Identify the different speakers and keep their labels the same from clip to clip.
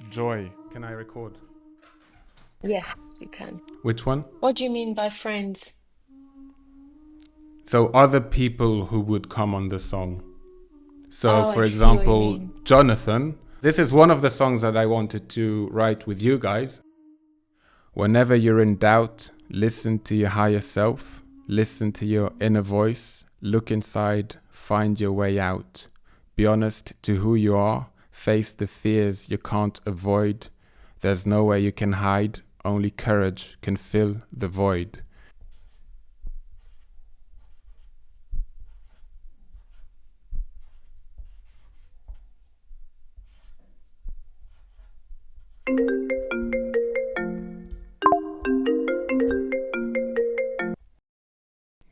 Speaker 1: Joy. Can I record?
Speaker 2: Yes, you can.
Speaker 1: Which one?
Speaker 2: What do you mean by friends?
Speaker 1: So other people who would come on the song. So
Speaker 2: Oh, I
Speaker 1: for
Speaker 2: see what you
Speaker 1: example,
Speaker 2: mean.
Speaker 1: Jonathan. This is one of the songs that I wanted to write with you guys. Whenever you're in doubt, listen to your higher self. Listen to your inner voice. Look inside. Find your way out. Be honest to who you are. Face the fears you can't avoid. There's nowhere you can hide. Only courage can fill the void.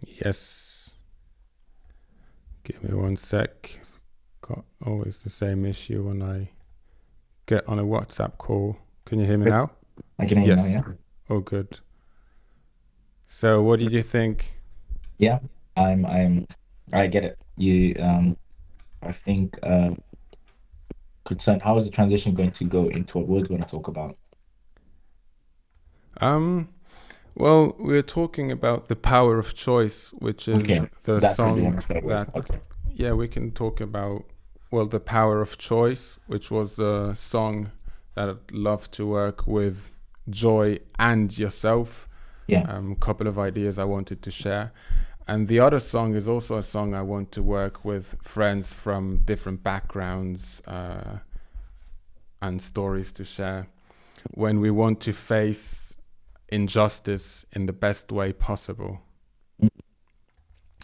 Speaker 1: Yes. Give me one sec. Got always the same issue when I get on a WhatsApp call. Can you hear me
Speaker 3: Good.
Speaker 1: now?
Speaker 3: I can hear you now,
Speaker 1: Yes.
Speaker 3: yeah.
Speaker 1: Oh, good. So, what did you think?
Speaker 3: Yeah, I get it. I think, concern, how is the transition going to go into what we're going to talk about?
Speaker 1: Um, well, we're talking about the power of choice, which is
Speaker 3: Okay,
Speaker 1: the
Speaker 3: that's what you
Speaker 1: song
Speaker 3: want to start with.
Speaker 1: that,
Speaker 3: Okay.
Speaker 1: yeah, we can talk about, well, the power of choice, which was the song that I'd love to work with Joy and yourself.
Speaker 3: Yeah,
Speaker 1: Couple of ideas I wanted to share. And the other song is also a song I want to work with friends from different backgrounds and stories to share when we want to face injustice in the best way possible.
Speaker 3: Mm.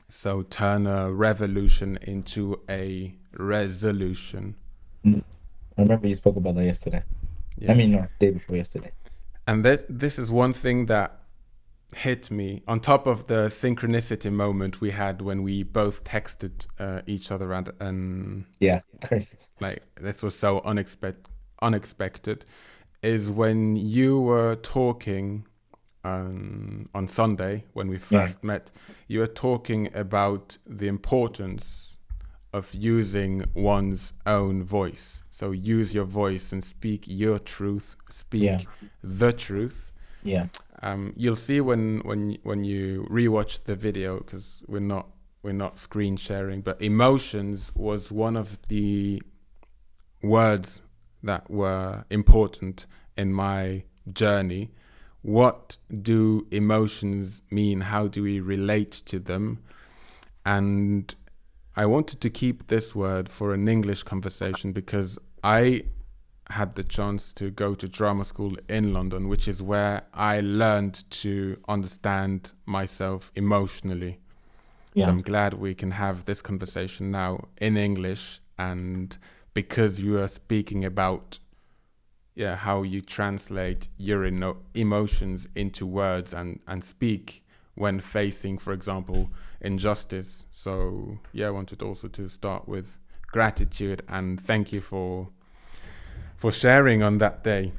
Speaker 1: So turn a revolution into a resolution.
Speaker 3: Mm. I remember you spoke about that yesterday. I
Speaker 1: Yeah.
Speaker 3: mean, no, day before yesterday.
Speaker 1: And this is one thing that hit me on top of the synchronicity moment we had when we both texted each other and
Speaker 3: Yeah, crazy.
Speaker 1: like this was so unexpected is when you were talking on Sunday when we
Speaker 3: Yeah,
Speaker 1: first met. You were talking about the importance of using one's own voice. So use your voice and speak your truth,
Speaker 3: yeah,
Speaker 1: speak the truth.
Speaker 3: yeah,
Speaker 1: You'll see when you rewatch the video, because we're not screen sharing, but emotions was one of the words that were important in my journey. What do emotions mean? How do we relate to them? And I wanted to keep this word for an English conversation because I had the chance to go to drama school in London, which is where I learned to understand myself emotionally. So
Speaker 3: yeah,
Speaker 1: I'm glad we can have this conversation now in English, and because you are speaking about how you translate your emotions into words and speak when facing, for example, injustice. So I wanted also to start with gratitude and thank you for sharing on that day,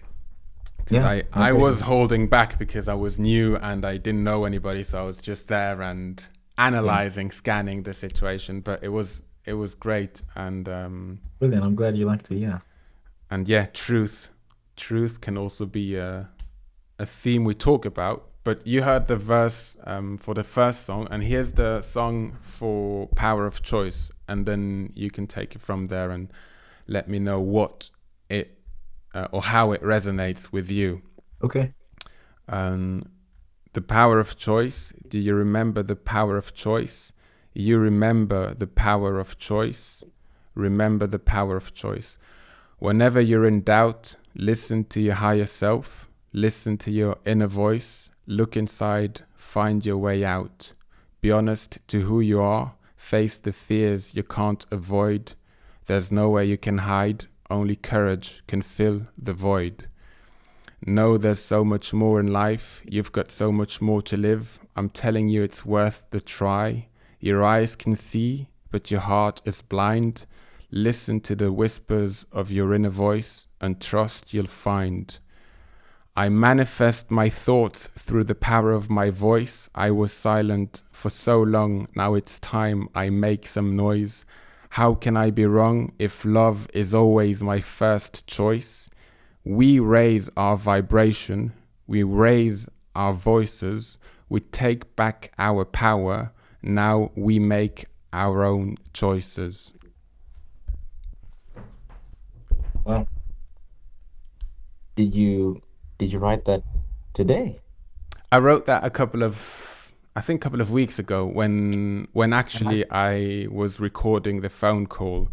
Speaker 1: because
Speaker 3: yeah.
Speaker 1: I
Speaker 3: No,
Speaker 1: was
Speaker 3: crazy.
Speaker 1: holding back because I was new and I didn't know anybody, so I was just there and
Speaker 3: Yeah,
Speaker 1: analyzing, scanning the situation. But it was great,
Speaker 3: brilliant. I'm glad you liked it. Yeah,
Speaker 1: and truth can also be a theme we talk about. But you heard the verse for the first song, and here's the song for Power of Choice, and then you can take it from there and let me know what it or how it resonates with you.
Speaker 3: okay.
Speaker 1: Um, the power of choice. Do you remember the power of choice? You remember the power of choice. Remember the power of choice. Whenever you're in doubt, listen to your higher self. Listen to your inner voice. Look inside. Find your way out. Be honest to who you are. Face the fears you can't avoid. There's nowhere you can hide. Only courage can fill the void. Know there's so much more in life. You've got so much more to live. I'm telling you, it's worth the try. Your eyes can see, but your heart is blind. Listen to the whispers of your inner voice and trust you'll find. I manifest my thoughts through the power of my voice. I was silent for so long. Now it's time I make some noise. How can I be wrong if love is always my first choice? we raise our vibration, we raise our voices, we take back our power. Now we make our own choices.
Speaker 3: Well, did you write that today?
Speaker 1: I wrote that a couple of weeks ago when actually I was recording the phone call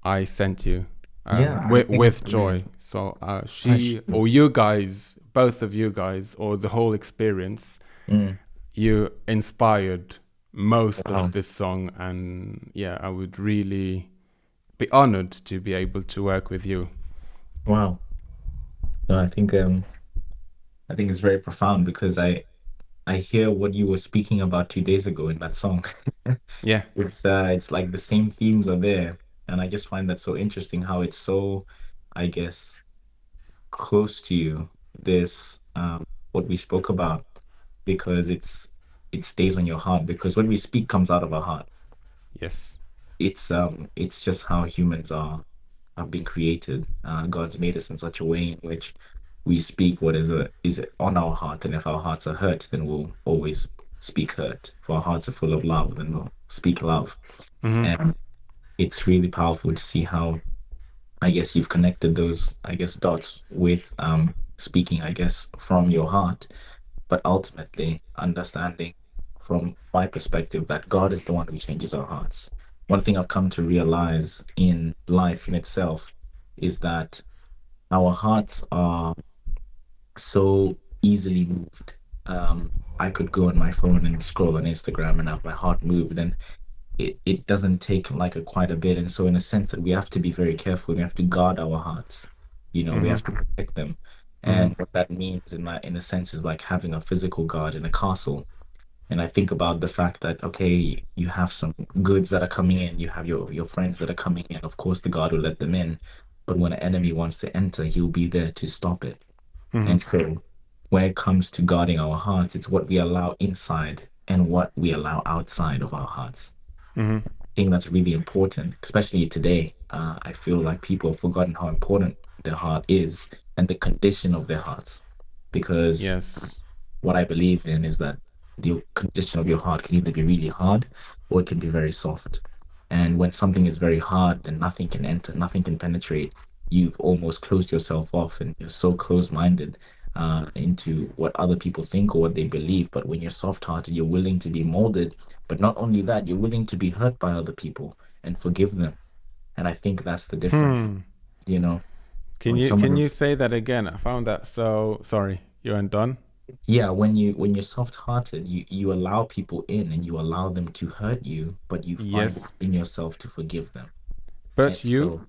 Speaker 1: I sent you
Speaker 3: Yeah, I think
Speaker 1: with
Speaker 3: it's
Speaker 1: Joy.
Speaker 3: brilliant.
Speaker 1: So she or you guys, both of you guys, or the whole experience,
Speaker 3: Mm.
Speaker 1: you inspired most
Speaker 3: Wow.
Speaker 1: of this song, and yeah, I would really be honored to be able to work with you.
Speaker 3: Wow. No, I think it's very profound because I hear what you were speaking about 2 days ago in that song.
Speaker 1: Yeah.
Speaker 3: It's like the same themes are there, and I just find that so interesting how it's so, I guess, close to you, this what we spoke about, because it stays on your heart, because when we speak comes out of our heart.
Speaker 1: Yes.
Speaker 3: It's just how humans have been created. God's made us in such a way in which we speak what is on our heart, and if our hearts are hurt, then we'll always speak hurt. If our hearts are full of love, then we'll speak love. And it's really powerful to see how, I guess, you've connected those, I guess, dots with speaking, I guess, from your heart, but ultimately understanding from my perspective that God is the one who changes our hearts. One thing I've come to realize in life in itself is that our hearts are so easily moved. I could go on my phone and scroll on Instagram and have my heart moved, and it doesn't take like quite a bit. And so, in a sense, that we have to be very careful. We have to guard our hearts. We have to protect them. And what that means, in a sense, is like having a physical guard in a castle. And I think about the fact that, okay, you have some goods that are coming in, you have your friends that are coming in. Of course, the guard will let them in, but when an enemy wants to enter, he'll be there to stop it. And so, when it comes to guarding our hearts, it's what we allow inside and what we allow outside of our hearts. I think that's really important, especially today. I feel like people have forgotten how important their heart is and the condition of their hearts. Because
Speaker 1: Yes.
Speaker 3: what I believe in is that the condition of your heart can either be really hard or it can be very soft. And when something is very hard, then nothing can enter, nothing can penetrate. You've almost closed yourself off, and you're so close-minded into what other people think or what they believe. But when you're soft-hearted, you're willing to be molded. But not only that, you're willing to be hurt by other people and forgive them. And I think that's the difference. You know,
Speaker 1: Can
Speaker 3: when
Speaker 1: you
Speaker 3: someone
Speaker 1: can you
Speaker 3: is,
Speaker 1: say that again? I found that so sorry. You aren't done?
Speaker 3: yeah, when you're soft-hearted, you allow people in and you allow them to hurt you, but you find it
Speaker 1: Yes.
Speaker 3: in yourself to forgive them. And
Speaker 1: But
Speaker 3: so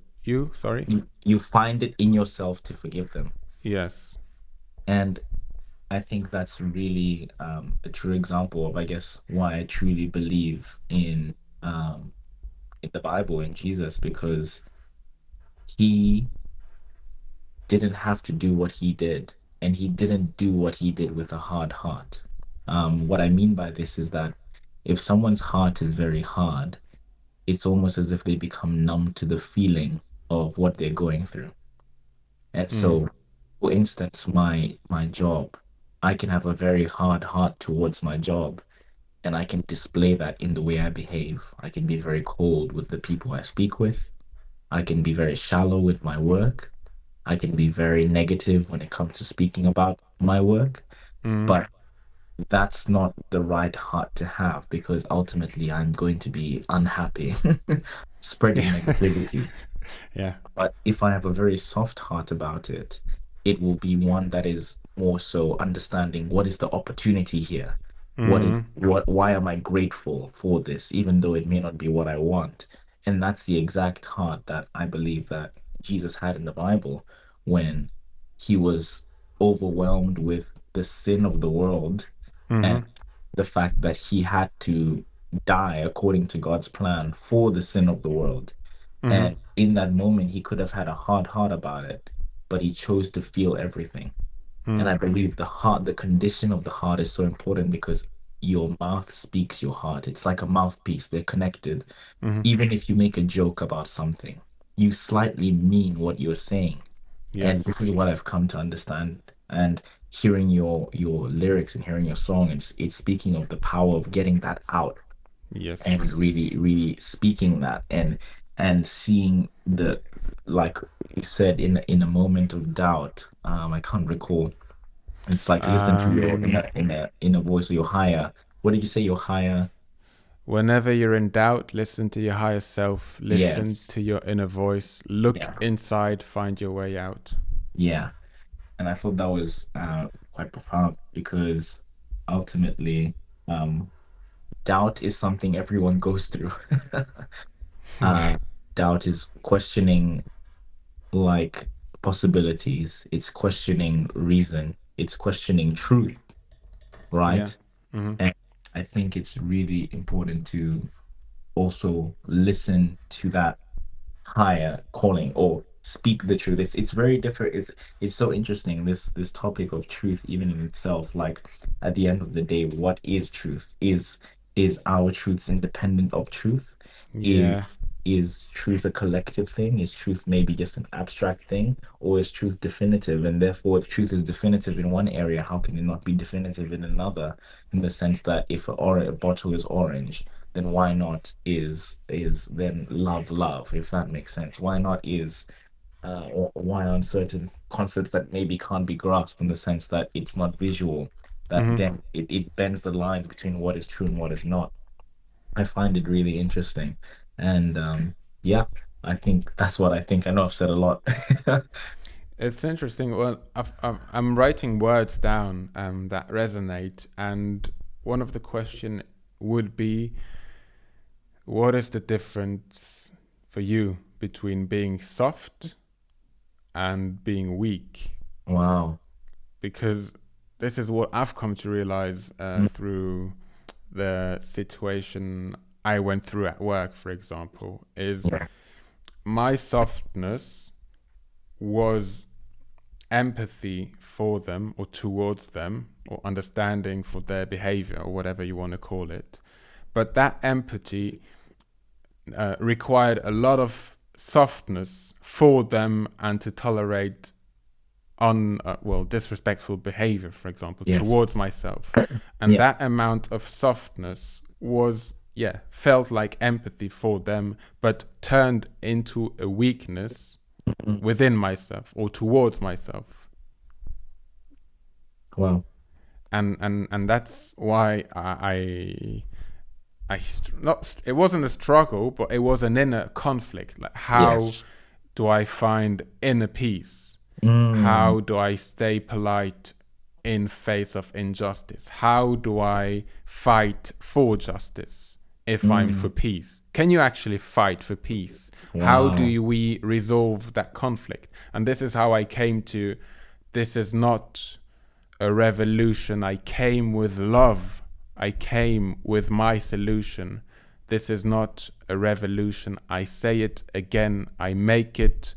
Speaker 1: sorry.
Speaker 3: you find it in yourself to forgive them.
Speaker 1: Yes.
Speaker 3: And I think that's really a true example of, I guess, why I truly believe in the Bible, in Jesus, because he didn't have to do what he did, and he didn't do what he did with a hard heart. What I mean by this is that if someone's heart is very hard, it's almost as if they become numb to the feeling of what they're going through. And so, for instance, my job, I can have a very hard heart towards my job, and I can display that in the way I behave. I can be very cold with the people I speak with. I can be very shallow with my work. I can be very negative when it comes to speaking about my work. But that's not the right heart to have, because ultimately I'm going to be unhappy, spreading negativity.
Speaker 1: Yeah.
Speaker 3: But if I have a very soft heart about it, it will be one that is more so understanding what is the opportunity here. Why am I grateful for this, even though it may not be what I want? And that's the exact heart that I believe that Jesus had in the Bible when he was overwhelmed with the sin of the world and the fact that he had to die according to God's plan for the sin of the world. And in that moment, he could have had a hard heart about it, but he chose to feel everything. And I believe the condition of the heart is so important, because your mouth speaks your heart. It's like a mouthpiece, they're connected. Even if you make a joke about something, you slightly mean what you're saying. And this is
Speaker 1: Yes.
Speaker 3: what I've come to understand. And hearing your lyrics and hearing your song, it's speaking of the power of getting that out and
Speaker 1: Yes.
Speaker 3: really speaking that and seeing the, like you said, in a moment of doubt. I can't recall. It's like listen to your
Speaker 1: Um,
Speaker 3: in a voice of your higher. What did you say? Your higher.
Speaker 1: Whenever you're in doubt, listen to your higher self, listen
Speaker 3: Yes.
Speaker 1: to your inner voice, look
Speaker 3: Yeah.
Speaker 1: inside, find your way out.
Speaker 3: Yeah. And I thought that was quite profound because ultimately, um, doubt is something everyone goes through. uh, Doubt is questioning like possibilities, it's questioning reason, it's questioning truth,
Speaker 1: Yeah.
Speaker 3: right?
Speaker 1: Hmm.
Speaker 3: And I think it's really important to also listen to that higher calling or speak the truth. It's very different. It's so interesting, this topic of truth even in itself. Like at the end of the day, what is truth? Is our truth independent of truth?
Speaker 1: Yeah.
Speaker 3: Is truth a collective thing? Is truth maybe just an abstract thing? Or is truth definitive? And therefore, if truth is definitive in one area, how can it not be definitive in another? In the sense that if a bottle is orange, then why not is then love, if that makes sense? Why not is or why on certain concepts that maybe can't be grasped in the sense that it's not visual, that
Speaker 1: Hmm.
Speaker 3: then it bends the lines between what is true and what is not. I find it really interesting. And yeah, I think that's what I think. I know I've said a lot.
Speaker 1: It's interesting. Well, I'm writing words down that resonate, and one of the question would be, what is the difference for you between being soft and being weak?
Speaker 3: Wow.
Speaker 1: Because this is what I've come to realize
Speaker 3: Mm,
Speaker 1: through the situation I went through at work, for example, is
Speaker 3: yeah.
Speaker 1: my softness was empathy for them or towards them or understanding for their behavior or whatever you want to call it. But that empathy required a lot of softness for them and to tolerate disrespectful behavior, for example,
Speaker 3: Yes.
Speaker 1: towards myself. And
Speaker 3: Yeah.
Speaker 1: that amount of softness was, yeah, felt like empathy for them, but turned into a weakness
Speaker 3: Mm,
Speaker 1: within myself or towards myself.
Speaker 3: wow.
Speaker 1: And that's why not, it wasn't a struggle, but it was an inner conflict. Like, how
Speaker 3: Yes.
Speaker 1: do I find inner peace?
Speaker 3: Mm,
Speaker 1: How do I stay polite in face of injustice? How do I fight for justice if I'm for
Speaker 3: mm,
Speaker 1: peace? Can you actually fight for peace? How
Speaker 3: wow.
Speaker 1: do we resolve that conflict? And this is how I came to, this is not a revolution. I came with love. I came with my solution. This is not a revolution. I say it again. I make it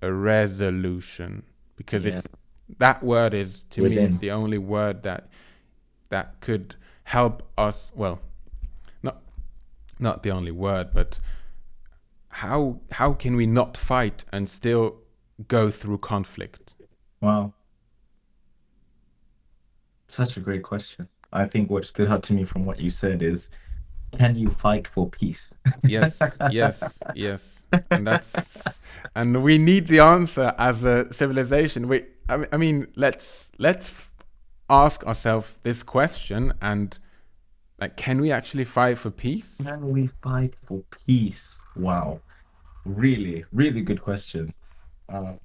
Speaker 1: a resolution, because
Speaker 3: Yeah.
Speaker 1: it's, that word is, to me, it's
Speaker 3: Within.
Speaker 1: the only word that could help us. Well, not not the only word, but how can we not fight and still go through conflict?
Speaker 3: Wow. Such a great question. I think what stood out to me from what you said is, can you fight for peace?
Speaker 1: Yes, yes, yes. And we need the answer as a civilization. I mean, let's ask ourselves this question, and like, can we actually fight for peace?
Speaker 3: Can we fight for peace? Wow. Really, really good question. Uh,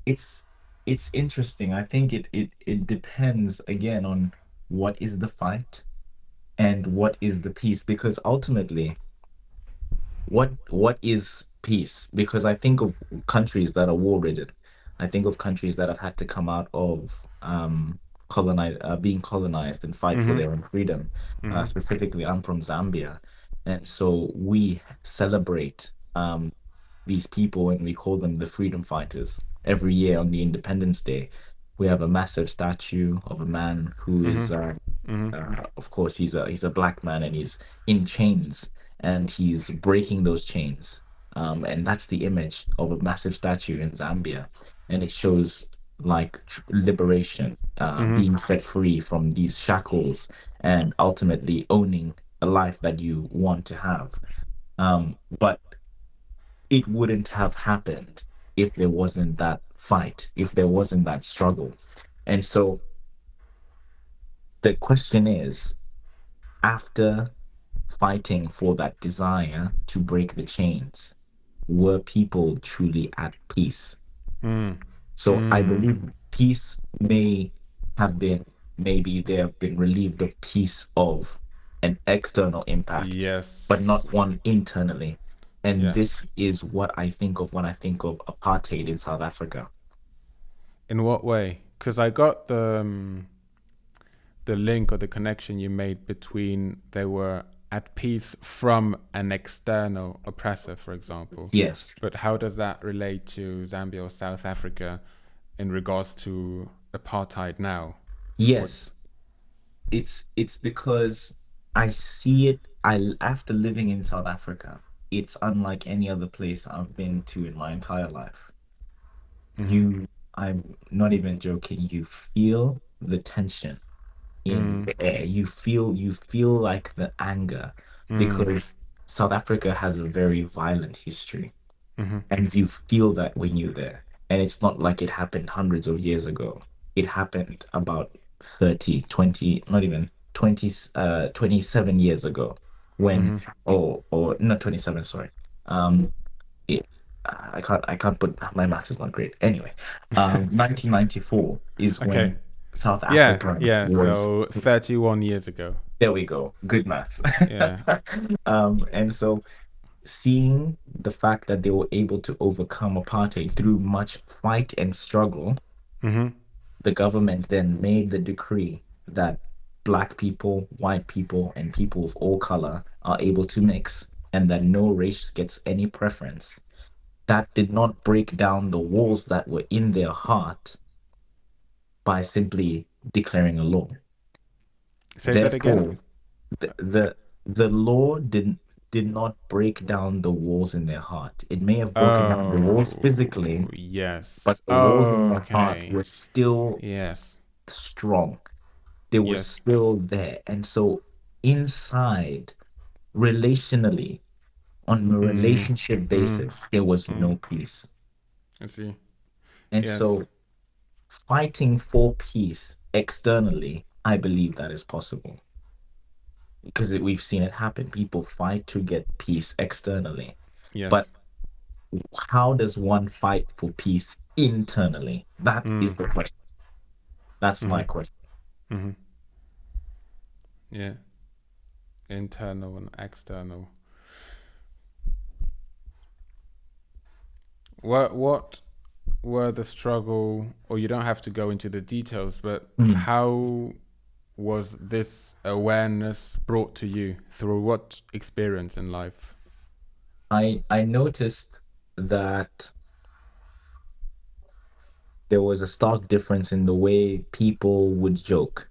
Speaker 3: it's it's interesting. I think it depends again on what is the fight and what is the peace, because ultimately, what is peace? Because I think of countries that are war-ridden. I think of countries that have had to come out of being colonized and fight for
Speaker 1: Mm-hmm.
Speaker 3: their own freedom.
Speaker 1: Mm-hmm.
Speaker 3: Specifically, I'm from Zambia, and so we celebrate these people and we call them the freedom fighters. Every year on the Independence Day, we have a massive statue of a man who
Speaker 1: Mm-hmm.
Speaker 3: is
Speaker 1: Mm-hmm.
Speaker 3: of course, he's a black man and he's in chains and he's breaking those chains. And that's the image of a massive statue in Zambia, and it shows like liberation, being set free from these shackles, and ultimately owning a life that you want to have. But it wouldn't have happened if there wasn't that fight, if there wasn't that struggle. And so the question is, after fighting for that desire to break the chains, were people truly at peace?
Speaker 1: Mm.
Speaker 3: So I
Speaker 1: Mm.
Speaker 3: believe peace may have been, maybe they have been relieved of peace of an external impact, but
Speaker 1: Yes.
Speaker 3: not one internally. And
Speaker 1: Yeah.
Speaker 3: this is what I think of when I think of apartheid in South Africa.
Speaker 1: In what way? Because I got the link or the connection you made between they were at peace from an external oppressor, for example.
Speaker 3: Yes.
Speaker 1: But how does that relate to Zambia or South Africa in regards to apartheid now? What?
Speaker 3: Yes. It's because I see it, I after living in South Africa, it's unlike any other place I've been to in my entire life.
Speaker 1: Mm-hmm.
Speaker 3: I'm not even joking, you feel the tension in
Speaker 1: Mm.
Speaker 3: the air. You feel like the anger,
Speaker 1: Mm.
Speaker 3: because South Africa has a very violent history,
Speaker 1: Mm-hmm.
Speaker 3: and you feel that when you're there. And it's not like it happened hundreds of years ago. It happened about 30, 20, not even 20, 27 years ago, when,
Speaker 1: Mm-hmm.
Speaker 3: or not 27, sorry. Um, it, I can't put, my math is not great. Anyway, 1994 is
Speaker 1: Okay.
Speaker 3: when South
Speaker 1: Yeah.
Speaker 3: Africa
Speaker 1: Yeah.
Speaker 3: was,
Speaker 1: So 31 years ago.
Speaker 3: there we go, good math.
Speaker 1: Yeah.
Speaker 3: And so seeing the fact that they were able to overcome apartheid through much fight and struggle,
Speaker 1: Mm-hmm.
Speaker 3: the government then made the decree that black people, white people, and people of all color are able to mix, and that no race gets any preference. That did not break down the walls that were in their heart by simply declaring a law.
Speaker 1: Say that again.
Speaker 3: Therefore, the law did not break down the walls in their heart. It may have broken down the walls
Speaker 1: Oh,
Speaker 3: physically, but
Speaker 1: yes.
Speaker 3: the walls in their heart
Speaker 1: Okay.
Speaker 3: were still
Speaker 1: Yes.
Speaker 3: strong. They were
Speaker 1: Yes.
Speaker 3: still there. And so inside, relationally, on a
Speaker 1: Mm-hmm.
Speaker 3: relationship
Speaker 1: Mm-hmm.
Speaker 3: basis, there was
Speaker 1: Mm-hmm.
Speaker 3: no peace.
Speaker 1: I see.
Speaker 3: And
Speaker 1: Yes.
Speaker 3: so fighting for peace externally, I believe that is possible, because we've seen it happen. People fight to get peace externally. But
Speaker 1: Yes.
Speaker 3: how does one fight for peace internally? That is
Speaker 1: Mm.
Speaker 3: the question. That's
Speaker 1: Mm-hmm.
Speaker 3: my question.
Speaker 1: Mm-hmm. Yeah. Internal and external. What were the struggle, or you don't have to go into the details, but
Speaker 3: Mm.
Speaker 1: how was this awareness brought to you through what experience in life?
Speaker 3: I noticed that there was a stark difference in the way people would joke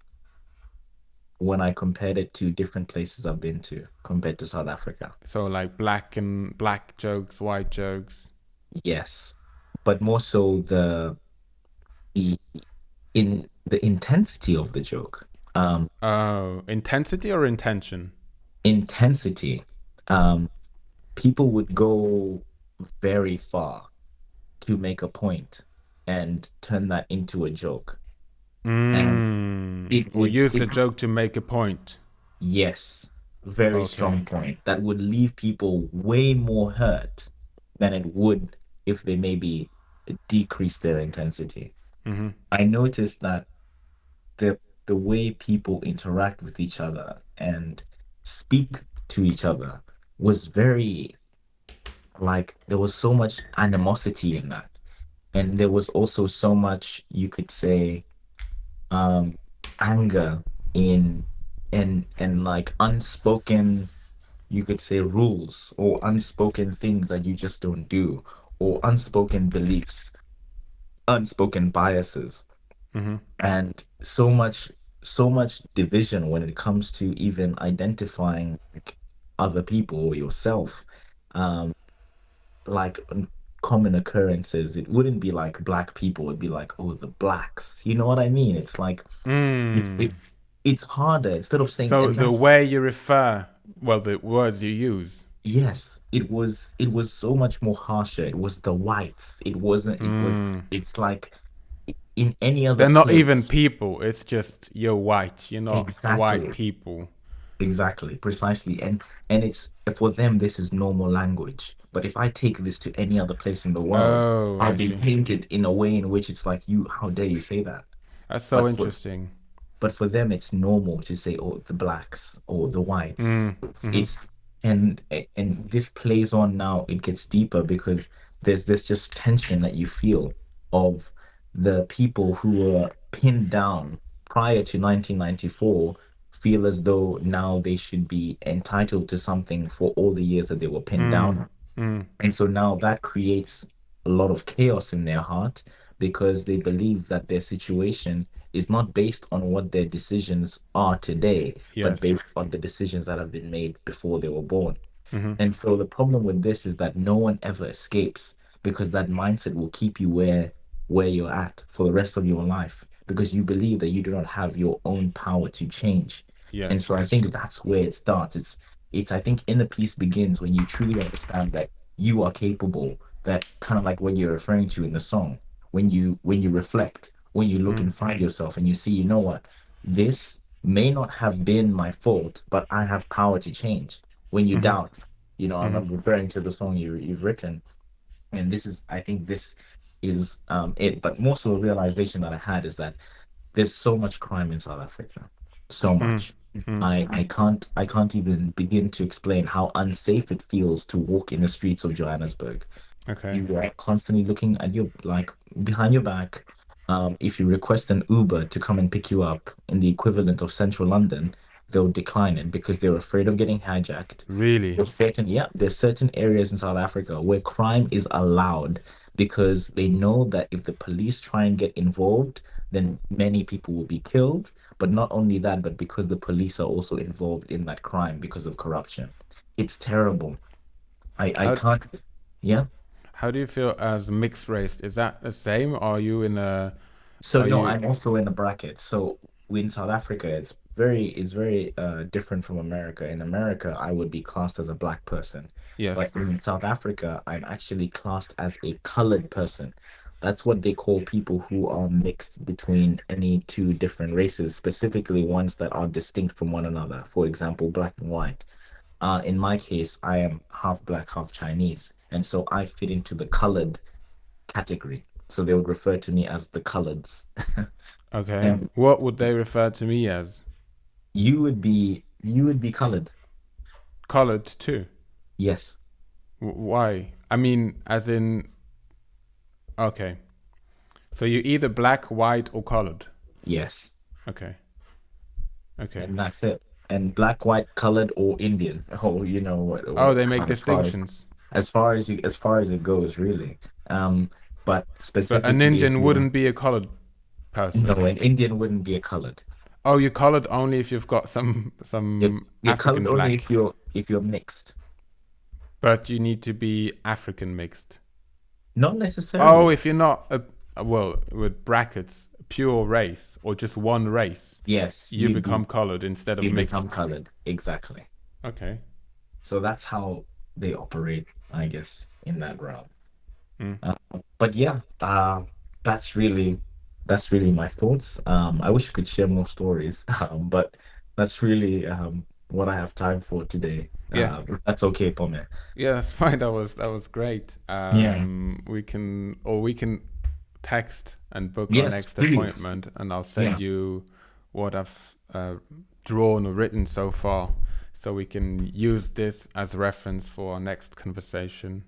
Speaker 3: when I compared it to different places I've been to compared to South Africa.
Speaker 1: So like black jokes, white jokes.
Speaker 3: Yes, but more so the in the intensity of the joke.
Speaker 1: Oh, intensity or intention?
Speaker 3: Intensity. Um, People would go very far to make a point and turn that into a joke. And it
Speaker 1: Or
Speaker 3: would
Speaker 1: use
Speaker 3: it
Speaker 1: the joke to make a point.
Speaker 3: yes, very strong
Speaker 1: Okay.
Speaker 3: point that would leave people way more hurt than it would if they maybe decrease their intensity.
Speaker 1: Mm-hmm.
Speaker 3: I noticed that the way people interact with each other and speak to each other was very, like, there was so much animosity in that. And there was also so much, you could say, um anger in, and like unspoken, you could say, rules or unspoken things that you just don't do, or unspoken beliefs, unspoken biases,
Speaker 1: Mm-hmm.
Speaker 3: and so much division when it comes to even identifying like other people or yourself. um like common occurrences. It wouldn't be like black people. It'd be like, oh, the blacks. You know what I mean? It's like it's
Speaker 1: Mm.
Speaker 3: it's it's harder instead of saying,
Speaker 1: So
Speaker 3: and
Speaker 1: the
Speaker 3: that's
Speaker 1: way you refer, well, the words you use.
Speaker 3: yes, it was so much more harsher. It was the whites. It wasn't.
Speaker 1: Mm.
Speaker 3: It's like in any other
Speaker 1: They're not even
Speaker 3: place.
Speaker 1: people. It's just you're white. You're not white
Speaker 3: Exactly.
Speaker 1: people.
Speaker 3: Exactly, precisely. And it's for them this is normal language. But if I take this to any other place in the world,
Speaker 1: Oh,
Speaker 3: I'll
Speaker 1: I
Speaker 3: be
Speaker 1: see.
Speaker 3: painted in a way in which it's like you, how dare you say that?
Speaker 1: That's so
Speaker 3: But for
Speaker 1: interesting.
Speaker 3: but for them it's normal to say, oh, the blacks or the whites.
Speaker 1: Mm.
Speaker 3: It's
Speaker 1: Hmm.
Speaker 3: it's and this plays on now, it gets deeper because there's this just tension that you feel of the people who were pinned down prior to 1994 feel as though now they should be entitled to something for all the years that they were pinned
Speaker 1: Mm.
Speaker 3: down.
Speaker 1: Mm.
Speaker 3: And so now that creates a lot of chaos in their heart because they believe that their situation is not based on what their decisions are today, but
Speaker 1: Yes.
Speaker 3: based on the decisions that have been made before they were born.
Speaker 1: Hmm.
Speaker 3: And so the problem with this is that no one ever escapes because that mindset will keep you where you're at for the rest of your life because you believe that you do not have your own power to change. And
Speaker 1: Yes.
Speaker 3: so I think that's where it starts. It's I think inner peace begins when you truly understand that you are capable, that kind of like what you're referring to in the song, when you reflect, when you look
Speaker 1: Mm.
Speaker 3: inside yourself and you see, you know what, this may not have been my fault, but I have power to change. When you
Speaker 1: Hmm.
Speaker 3: doubt,
Speaker 1: Hmm.
Speaker 3: I'm referring to the song you've written, and this is, I think this is it. But more so, a realization that I had is that there's so much crime in South Africa, so
Speaker 1: Mm.
Speaker 3: much.
Speaker 1: Mm.
Speaker 3: I can't even begin to explain how unsafe it feels to walk in the streets of Johannesburg.
Speaker 1: Okay.
Speaker 3: You are constantly looking at your like behind your back. If you request an Uber to come and pick you up in the equivalent of central London, they'll decline it because they're afraid of getting hijacked.
Speaker 1: Really?
Speaker 3: There's certain areas in South Africa where crime is allowed because they know that if the police try and get involved, then many people will be killed. But not only that, but because the police are also involved in that crime because of corruption. It's terrible. I
Speaker 1: How
Speaker 3: can't, yeah.
Speaker 1: how do you feel as mixed race? Is that the same? Are you in a
Speaker 3: So
Speaker 1: are
Speaker 3: no,
Speaker 1: you
Speaker 3: I'm also in the bracket. So in South Africa, it's very different from America. In America, I would be classed as a black person, but
Speaker 1: yes.
Speaker 3: in South Africa, I'm actually classed as a colored person. That's what they call people who are mixed between any two different races, specifically ones that are distinct from one another. For example, black and white. In my case, I am half black, half Chinese, and so I fit into the colored category. So they would refer to me as the coloreds.
Speaker 1: Okay.
Speaker 3: And
Speaker 1: What would they refer to me as?
Speaker 3: you would be colored.
Speaker 1: Colored too.
Speaker 3: Yes.
Speaker 1: Why? I mean, as in, okay. So you're either black, white, or colored.
Speaker 3: Yes.
Speaker 1: Okay. Okay.
Speaker 3: And that's it. And black, white, colored, or Indian. Oh,
Speaker 1: Oh, they make
Speaker 3: as far as
Speaker 1: distinctions.
Speaker 3: as far as it goes, really. But
Speaker 1: But an
Speaker 3: specifically if
Speaker 1: Indian
Speaker 3: you
Speaker 1: wouldn't be a colored person.
Speaker 3: no, an Indian wouldn't be a colored.
Speaker 1: Oh, you're colored only if you've got some
Speaker 3: You're,
Speaker 1: some
Speaker 3: you're colored
Speaker 1: African
Speaker 3: only
Speaker 1: black,
Speaker 3: if you're mixed.
Speaker 1: but you need to be African mixed.
Speaker 3: Not
Speaker 1: Oh,
Speaker 3: necessarily.
Speaker 1: if you're not well, with brackets, pure race or just one race,
Speaker 3: Yes,
Speaker 1: you become colored instead of
Speaker 3: you become
Speaker 1: mixed.
Speaker 3: colored. Exactly.
Speaker 1: Okay.
Speaker 3: So that's how they operate, I guess, in that realm.
Speaker 1: Mm.
Speaker 3: Uh, but yeah, that's really that's really my thoughts. I wish I could share more stories, but that's really what I have time for today.
Speaker 1: Yeah.
Speaker 3: If that's okay, Pome.
Speaker 1: Yeah, that's fine. That was great.
Speaker 3: Yeah.
Speaker 1: We can text and book our
Speaker 3: Yes,
Speaker 1: next
Speaker 3: please.
Speaker 1: appointment, and I'll
Speaker 3: Yeah.
Speaker 1: send you what I've drawn or written so far, so we can use this as reference for our next conversation.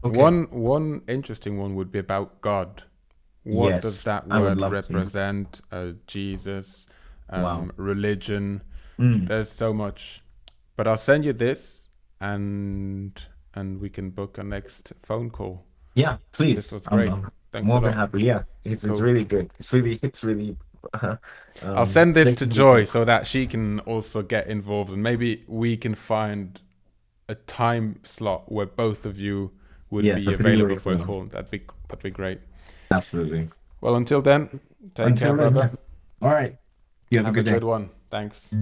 Speaker 3: Okay.
Speaker 1: One interesting one would be about God. What does
Speaker 3: Yes,
Speaker 1: that
Speaker 3: I would
Speaker 1: word
Speaker 3: love to.
Speaker 1: represent? Jesus,
Speaker 3: Wow.
Speaker 1: religion.
Speaker 3: Mm.
Speaker 1: There's so much, but I'll send you this, and we can book a next phone call.
Speaker 3: Yeah,
Speaker 1: This
Speaker 3: please.
Speaker 1: was
Speaker 3: I'm,
Speaker 1: great.
Speaker 3: I'm
Speaker 1: Thanks a
Speaker 3: more than
Speaker 1: lot.
Speaker 3: happy. Yeah, it's
Speaker 1: Cool.
Speaker 3: really good. It's really
Speaker 1: I'll send this to
Speaker 3: making me
Speaker 1: Joy
Speaker 3: think.
Speaker 1: so that she can also get involved, and maybe we can find a time slot where both of you would
Speaker 3: Yes,
Speaker 1: be
Speaker 3: a three-way
Speaker 1: available for a
Speaker 3: call.
Speaker 1: call. That'd be great.
Speaker 3: Absolutely.
Speaker 1: Well, until then, take care,
Speaker 3: Until then,
Speaker 1: brother.
Speaker 3: All right. You have a
Speaker 1: Have
Speaker 3: good day.
Speaker 1: good one. Thanks.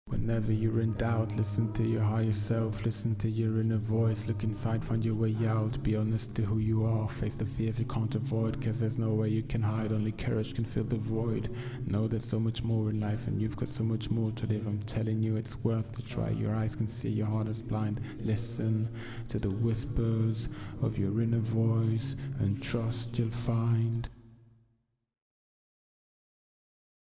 Speaker 1: Whenever you're in doubt, listen to your higher self, listen to your inner voice, look inside, find your way out, be honest to who you are, face the fears you can't avoid, cause there's no way you can hide, only courage can fill the void. Know there's so much more in life and you've got so much more to live, I'm telling you it's worth to try, your eyes can see, your heart is blind, listen to the whispers of your inner voice and trust you'll find